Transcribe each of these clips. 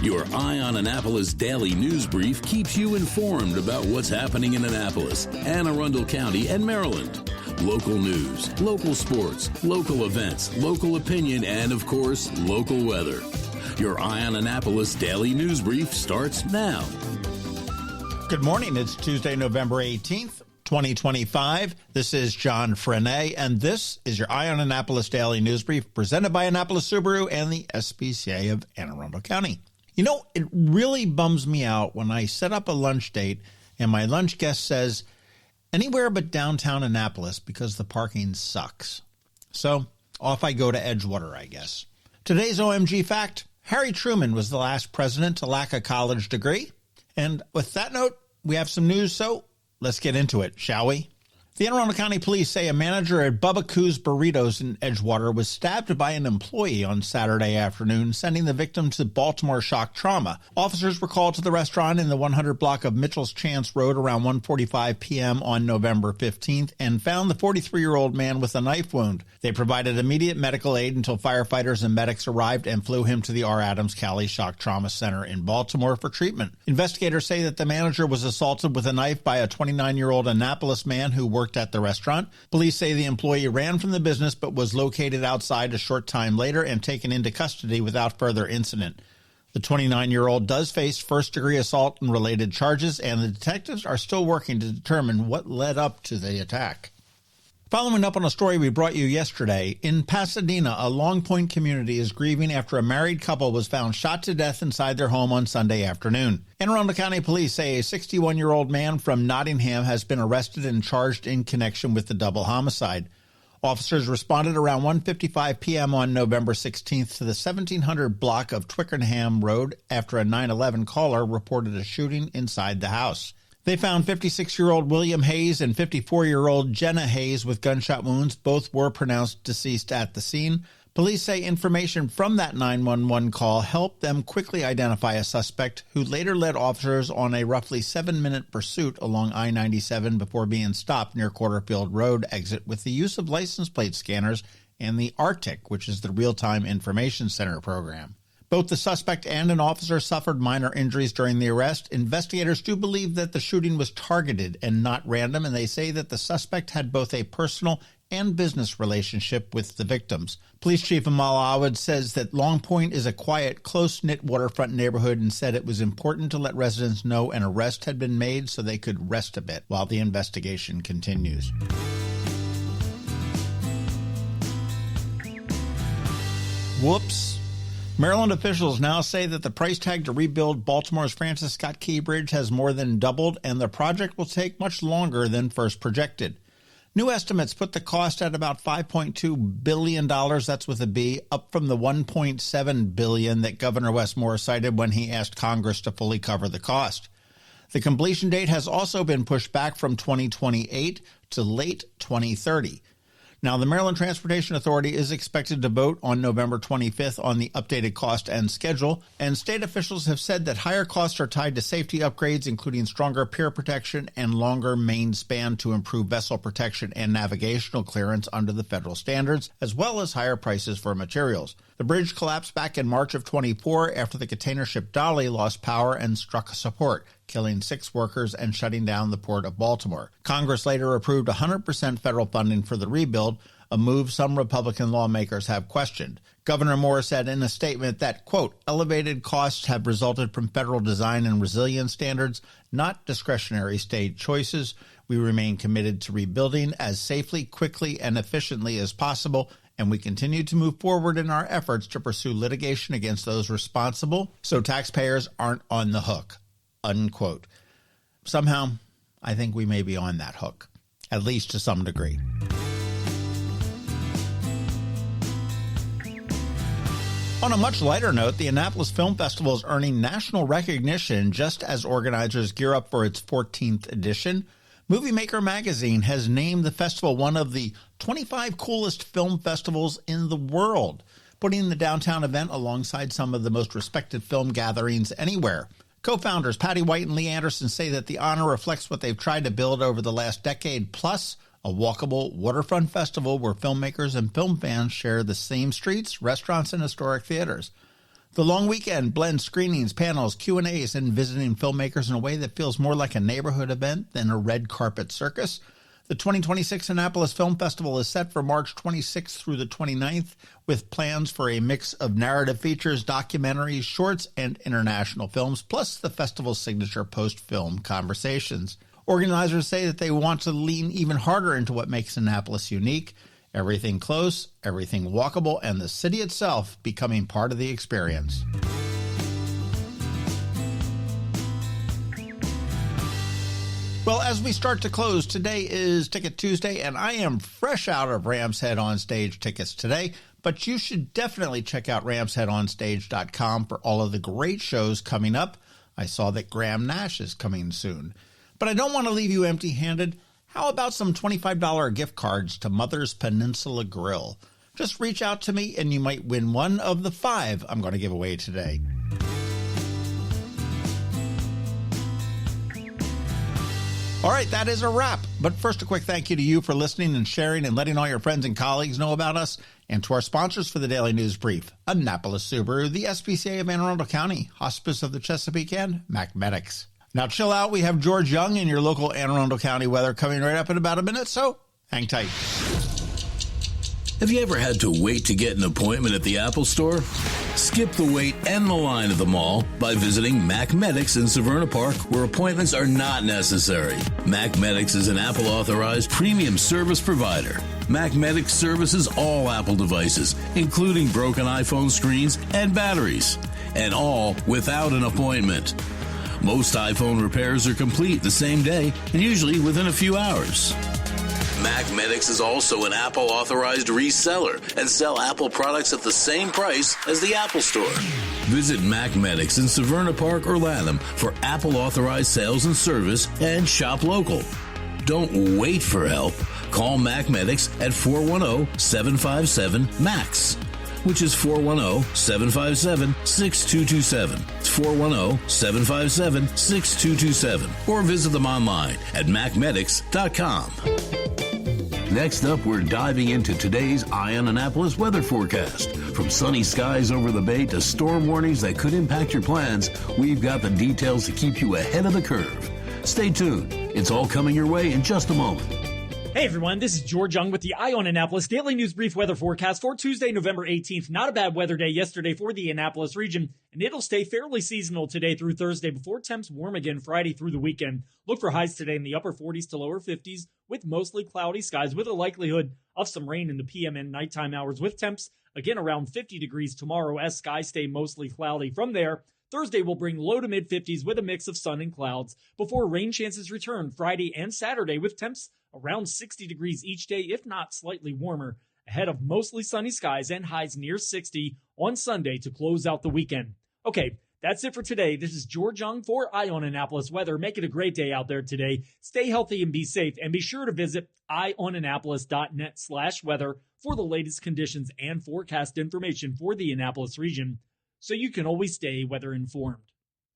Your Eye on Annapolis daily news brief keeps you informed about what's happening in Annapolis, Anne Arundel County, and Maryland. Local news, local sports, local events, local opinion, and, of course, local weather. Your Eye on Annapolis daily news brief starts now. Good morning. It's Tuesday, November 18th, 2025. This is John Frenaye, and this is your Eye on Annapolis daily news brief presented by Annapolis Subaru and the SPCA of Anne Arundel County. You know, it really bums me out when I set up a lunch date and my lunch guest says, anywhere but downtown Annapolis because the parking sucks. So off I go to Edgewater, I guess. Today's OMG fact, Harry Truman was the last president to lack a college degree. And with that note, we have some news, so let's get into it, shall we? The Anne Arundel County Police say a manager at Bubba Coo's Burritos in Edgewater was stabbed by an employee on Saturday afternoon, sending the victim to Baltimore shock trauma. Officers were called to the restaurant in the 100 block of Mitchell's Chance Road around 1:45 p.m. on November 15th and found the 43-year-old man with a knife wound. They provided immediate medical aid until firefighters and medics arrived and flew him to the R. Adams Cali Shock Trauma Center in Baltimore for treatment. Investigators say that the manager was assaulted with a knife by a 29-year-old Annapolis man who worked at the restaurant. Police say the employee ran from the business but was located outside a short time later and taken into custody without further incident. The 29-year-old does face first-degree assault and related charges, and the detectives are still working to determine what led up to the attack. Following up on a story we brought you yesterday, in Pasadena, a Long Point community is grieving after a married couple was found shot to death inside their home on Sunday afternoon. Anne Arundel County Police say a 61-year-old man from Nottingham has been arrested and charged in connection with the double homicide. Officers responded around 1:55 p.m. on November 16th to the 1700 block of Twickenham Road after a 911 caller reported a shooting inside the house. They found 56-year-old William Hayes and 54-year-old Jenna Hayes with gunshot wounds. Both were pronounced deceased at the scene. Police say information from that 911 call helped them quickly identify a suspect who later led officers on a roughly 7-minute pursuit along I-97 before being stopped near Quarterfield Road exit with the use of license plate scanners and the RTIC, which is the Real-Time Information Center program. Both the suspect and an officer suffered minor injuries during the arrest. Investigators do believe that the shooting was targeted and not random, and they say that the suspect had both a personal and business relationship with the victims. Police Chief Amal Awad says that Long Point is a quiet, close-knit waterfront neighborhood and said it was important to let residents know an arrest had been made so they could rest a bit while the investigation continues. Whoops. Maryland officials now say that the price tag to rebuild Baltimore's Francis Scott Key Bridge has more than doubled, and the project will take much longer than first projected. New estimates put the cost at about $5.2 billion, that's with a B, up from the $1.7 billion that Governor Wes Moore cited when he asked Congress to fully cover the cost. The completion date has also been pushed back from 2028 to late 2030. Now, the Maryland Transportation Authority is expected to vote on November 25th on the updated cost and schedule, and state officials have said that higher costs are tied to safety upgrades, including stronger pier protection and longer main span to improve vessel protection and navigational clearance under the federal standards, as well as higher prices for materials. The bridge collapsed back in March of 24 after the container ship Dolly lost power and struck a support, killing 6 workers and shutting down the port of Baltimore. Congress later approved 100% federal funding for the rebuild, a move some Republican lawmakers have questioned. Governor Moore said in a statement that, quote, elevated costs have resulted from federal design and resilience standards, not discretionary state choices. We remain committed to rebuilding as safely, quickly, and efficiently as possible, and we continue to move forward in our efforts to pursue litigation against those responsible so taxpayers aren't on the hook, unquote. Somehow, I think we may be on that hook, at least to some degree. On a much lighter note, the Annapolis Film Festival is earning national recognition just as organizers gear up for its 14th edition. Movie Maker magazine has named the festival one of the 25 coolest film festivals in the world, putting the downtown event alongside some of the most respected film gatherings anywhere. Co-founders Patty White and Lee Anderson say that the honor reflects what they've tried to build over the last decade, plus a walkable waterfront festival where filmmakers and film fans share the same streets, restaurants, and historic theaters. The long weekend blends screenings, panels, Q&As, and visiting filmmakers in a way that feels more like a neighborhood event than a red carpet circus. The 2026 Annapolis Film Festival is set for March 26th through the 29th, with plans for a mix of narrative features, documentaries, shorts, and international films, plus the festival's signature post-film conversations. Organizers say that they want to lean even harder into what makes Annapolis unique. Everything close, everything walkable, and the city itself becoming part of the experience. Well, as we start to close, today is Ticket Tuesday, and I am fresh out of Rams Head On Stage tickets today, but you should definitely check out ramsheadonstage.com for all of the great shows coming up. I saw that Graham Nash is coming soon. But I don't want to leave you empty-handed. How about some $25 gift cards to Mother's Peninsula Grill? Just reach out to me and you might win one of the 5 I'm going to give away today. All right, that is a wrap. But first, a quick thank you to you for listening and sharing and letting all your friends and colleagues know about us, and to our sponsors for the Daily News Brief, Annapolis Subaru, the SPCA of Anne Arundel County, Hospice of the Chesapeake, and Mac Medics. Now chill out, we have George Young in your local Anne Arundel County weather coming right up in about a minute, so hang tight. Have you ever had to wait to get an appointment at the Apple Store? Skip the wait and the line at the mall by visiting Mac Medics in Severna Park, where appointments are not necessary. Mac Medics is an Apple authorized premium service provider. Mac Medics services all Apple devices, including broken iPhone screens and batteries, and all without an appointment. Most iPhone repairs are complete the same day and usually within a few hours. Mac Medics is also an Apple authorized reseller and sell Apple products at the same price as the Apple Store. Visit Mac Medics in Severna Park or Lanham for Apple authorized sales and service, and shop local. Don't wait for help. Call Mac Medics at 410-757-MAX. which is 410-757-6227. It's 410-757-6227. Or visit them online at macmedics.com. Next up, we're diving into today's Eye on Annapolis weather forecast. From sunny skies over the bay to storm warnings that could impact your plans, we've got the details to keep you ahead of the curve. Stay tuned. It's all coming your way in just a moment. Hey everyone, this is George Young with the Eye on Annapolis Daily News Brief weather forecast for Tuesday, November 18th. Not a bad weather day yesterday for the Annapolis region, and it'll stay fairly seasonal today through Thursday before temps warm again Friday through the weekend. Look for highs today in the upper 40s to lower 50s with mostly cloudy skies with a likelihood of some rain in the PM and nighttime hours, with temps again around 50 degrees tomorrow as skies stay mostly cloudy. From there, Thursday will bring low to mid 50s with a mix of sun and clouds before rain chances return Friday and Saturday with temps around 60 degrees each day, if not slightly warmer, ahead of mostly sunny skies and highs near 60 on Sunday to close out the weekend. Okay, that's it for today. This is George Young for Eye on Annapolis Weather. Make it a great day out there today. Stay healthy and be safe, and be sure to visit eyeonannapolis.net/weather for the latest conditions and forecast information for the Annapolis region, so you can always stay weather informed.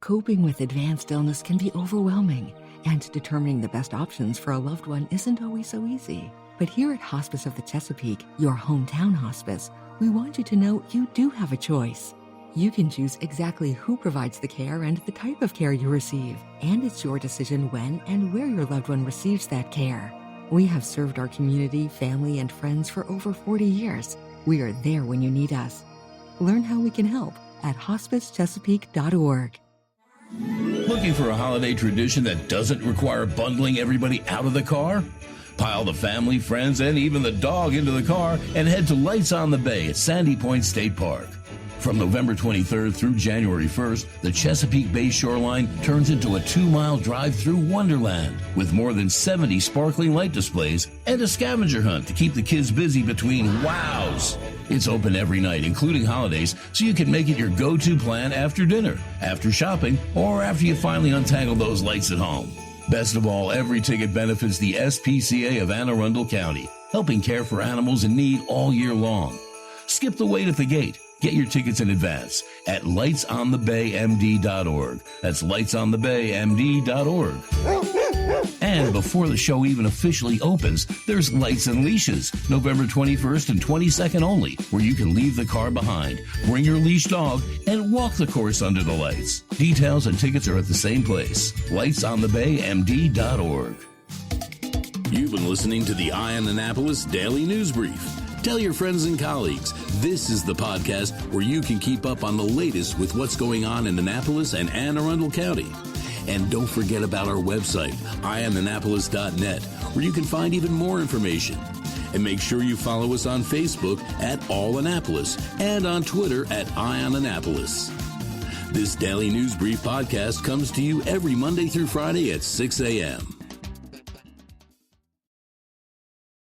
Coping with advanced illness can be overwhelming, and determining the best options for a loved one isn't always so easy. But here at Hospice of the Chesapeake, your hometown hospice, we want you to know you do have a choice. You can choose exactly who provides the care and the type of care you receive, and it's your decision when and where your loved one receives that care. We have served our community, family, and friends for over 40 years. We are there when you need us. Learn how we can help at hospicechesapeake.org. Looking for a holiday tradition that doesn't require bundling everybody out of the car? Pile the family, friends, and even the dog into the car and head to Lights on the Bay at Sandy Point State Park. From November 23rd through January 1st, the Chesapeake Bay shoreline turns into a 2-mile drive through Wonderland with more than 70 sparkling light displays and a scavenger hunt to keep the kids busy between wows. It's open every night, including holidays, so you can make it your go-to plan after dinner, after shopping, or after you finally untangle those lights at home. Best of all, every ticket benefits the SPCA of Anne Arundel County, helping care for animals in need all year long. Skip the wait at the gate. Get your tickets in advance at lightsonthebaymd.org. That's lightsonthebaymd.org. And And before the show even officially opens, there's Lights and Leashes, November 21st and 22nd only, where you can leave the car behind, bring your leash dog, and walk the course under the lights. Details and tickets are at the same place, lightsonthebaymd.org. You've been listening to the Eye on Annapolis Daily News Brief. Tell your friends and colleagues, this is the podcast where you can keep up on the latest with what's going on in Annapolis and Anne Arundel County. And don't forget about our website, eyeonannapolis.net, where you can find even more information. And make sure you follow us on Facebook at All Annapolis and on Twitter at Eye on Annapolis. This Daily News Brief podcast comes to you every Monday through Friday at 6 a.m.